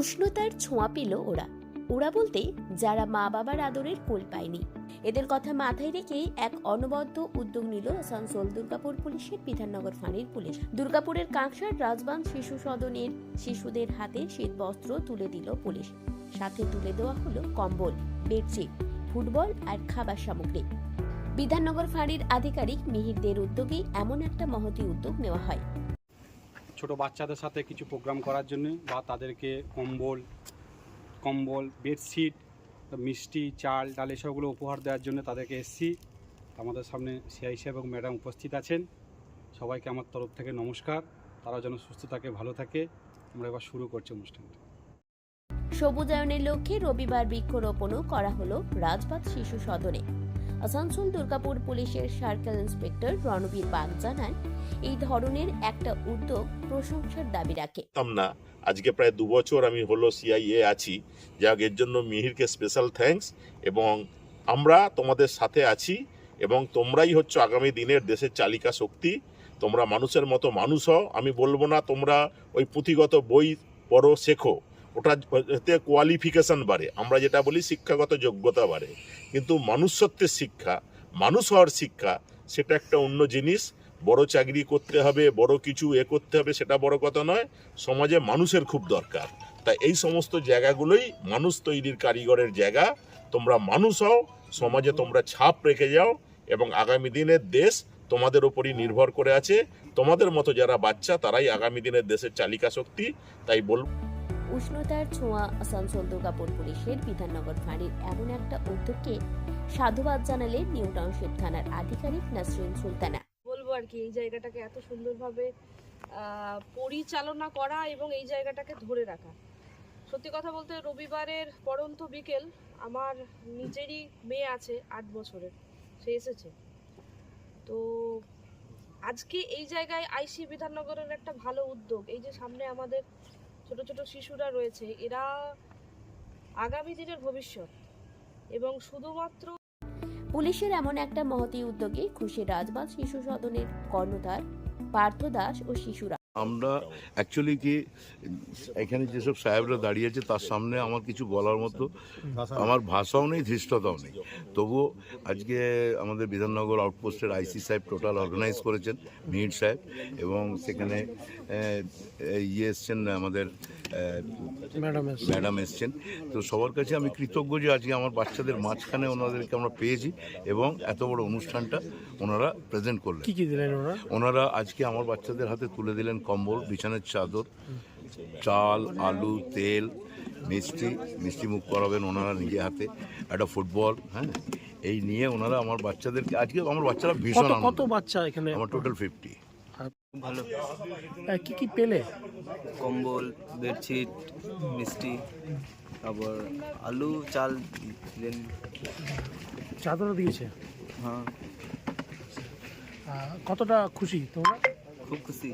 উষ্ণতার ছোঁয়া পেল ওরা বলতে যারা মা বাবার আদরের কোল পায়নি। এদের কথা মাথায় রেখে এক অনবদ্য উদ্যোগ নিল আসানসোল দুর্গাপুর পুলিশের বিধাননগর ফাঁড়ির পুলিশ। দুর্গাপুরের কাঁকসার রাজবাঁধ শিশু সদনের শিশুদের হাতে শীত বস্ত্র তুলে দিল পুলিশ। সাথে তুলে দেওয়া হলো কম্বল, বেডশিট, ফুটবল আর খাবার সামগ্রী। বিধাননগর ফাঁড়ির আধিকারিক মিহিরদের উদ্যোগেই এমন একটা মহতী উদ্যোগ নেওয়া হয়। ছোট বাচ্চাদের সাথে কিছু প্রোগ্রাম করার জন্য বা তাদেরকে কম্বল, বেডশিট, মিষ্টি, চাল ডাল এসবগুলো উপহার দেওয়ার জন্য তাদেরকে এসেছি। আমাদের সামনে সিআই সাহেব এবং ম্যাডাম উপস্থিত আছেন। সবাইকে আমার তরফ থেকে নমস্কার। তারা যেন সুস্থ থাকে, ভালো থাকে। আমরা এবার শুরু করছি অনুষ্ঠানটা। সবুজায়নের লক্ষ্যে রবিবার বৃক্ষরোপণও করা হলো রাজবাঁধ শিশু সদনে। আসানসোল দুর্গাপুর পুলিশের সার্কেল ইন্সপেক্টর রণবীর বাগ জানান, এই ধরনের একটা উদ্যোগ প্রশংসার দাবি রাখে। আজকে প্রায় 2 বছর আমি হলো সিআইএ আছি, যাক এর জন্য মিহিরকে স্পেশাল থ্যাঙ্কস। এবং আমরা তোমাদের সাথে আছি এবং তোমরাই হচ্ছে আগামী দিনের দেশের চালিকা শক্তি। তোমরা মানুষের মতো মানুষ হও। আমি বলবো না তোমরা ওই পুঁথিগত বই পড়ো, শেখো, ওটাতে কোয়ালিফিকেশন বাড়ে। আমরা যেটা বলি শিক্ষাগত যোগ্যতা বাড়ে, কিন্তু মনুষ্যত্বের শিক্ষা, মানুষ হওয়ার শিক্ষা, সেটা একটা অন্য জিনিস। বড় চাকরি করতে হবে, বড় কিছু করতে হবে, সেটা বড় কথা নয়। সমাজে মানুষের খুব দরকার। তাই এই সমস্ত জায়গাগুলোই মানুষ তৈরির কারিগরের জায়গা। তোমরা মানুষ হও, সমাজে তোমরা ছাপ রেখে যাও এবং আগামী দিনের দেশ তোমাদের উপরই নির্ভর করে আছে। তোমাদের মতো যারা বাচ্চা, তারাই আগামী দিনের দেশের চালিকা শক্তি। তাই বলব, উষ্ণতার ছোঁয়া আসানসোল দুর্গাপুর পুলিশের বিধাননগর ফাঁড়ির এমন একটা উদ্যোগকে সাধুবাদ জানালেন নিউ টাউনশিপ থানার আধিকারিক নাসরিন সুলতানা। বলবো আর কি, এই জায়গাটাকে এত সুন্দরভাবে পরিচালনা করা এবং এই জায়গাটাকে ধরে রাখা। সত্যি কথা বলতে রবিবারের পড়ন্ত বিকেল, আমার নিজেরই মেয়ে আছে 8 বছরের, সে এসেছে। তো আজকে এই জায়গায় আইসি বিধাননগরের একটা ভালো উদ্যোগ। এই যে সামনে আমাদের ছোট ছোট শিশুরা রয়েছে, এরা আগামী দিনের ভবিষ্যৎ। এবং শুধুমাত্র পুলিশের এমন একটা মহতী উদ্যোগে খুশি রাজবাঁধ শিশু সদনের কর্ণধার পার্থ দাস ও শিশুরা। আমরা অ্যাকচুয়ালি কি এখানে যেসব সাহেবরা দাঁড়িয়েছে তার সামনে আমার কিছু বলার মতো আমার ভাষাও নেই, ধৃষ্টতাও নেই। তবুও আজকে আমাদের বিধাননগর আউটপোস্টের আইসি সাহেব টোটাল অর্গানাইজ করেছেন, মিহির সাহেব, এবং সেখানে এসছেন আমাদের ম্যাডাম এসছেন। তো সবার কাছে আমি কৃতজ্ঞ যে আজকে আমার বাচ্চাদের মাঝখানে ওনাদেরকে আমরা পেয়েছি এবং এত বড় অনুষ্ঠানটা ওনারা প্রেজেন্ট করলেন। কি দিলেন ওনারা আজকে আমার বাচ্চাদের হাতে তুলে দিলেন কম্বল, বিছানার চাদর, চাল, আলু, তেল, মিষ্টি মুখ করাবেন ওনারা নিজে হাতে, একটা ফুটবল, হ্যাঁ, এই নিয়ে ওনারা আমার বাচ্চাদেরকে আজকে আমার বাচ্চারা ভীষণ আনন্দ। কত বাচ্চা এখানে? আমার টোটাল 50। ভালো। কি পেলে? কম্বল, বেডশিট, মিষ্টি, তারপর আলু, চাল দিলেন। চাদরও দিয়েছে? হ্যাঁ। কতটা খুশি তোমরা? খুব খুশি।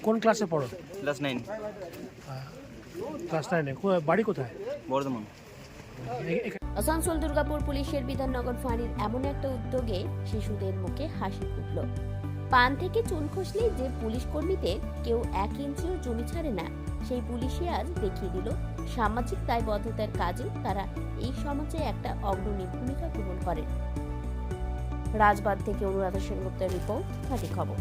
কোন ক্লাসে পড়ো? ক্লাস 9। ক্লাস 9-এ। বাড়ি কোথায়? বর্ধমান। আসানসোল দুর্গাপুর পুলিশের বিধাননগর ফাঁড়ির এমন একটা উদ্যোগে শিশুদের মুখে হাসি ফুটল। পান থেকে চুন খসলেই যে পুলিশ কর্মীদের কেউ 1 ইঞ্চিও জমি ছাড়ে না, সেই পুলিশই আজ দেখিয়ে দিল সামাজিক দায়বদ্ধতার কাজে তারা এই সমাজে একটা অগ্রণী ভূমিকা গ্রহণ করেন। রাজবাঁধ থেকে অনুরাধা সেনগুপ্তের রিপোর্ট, খাঁটি খবর।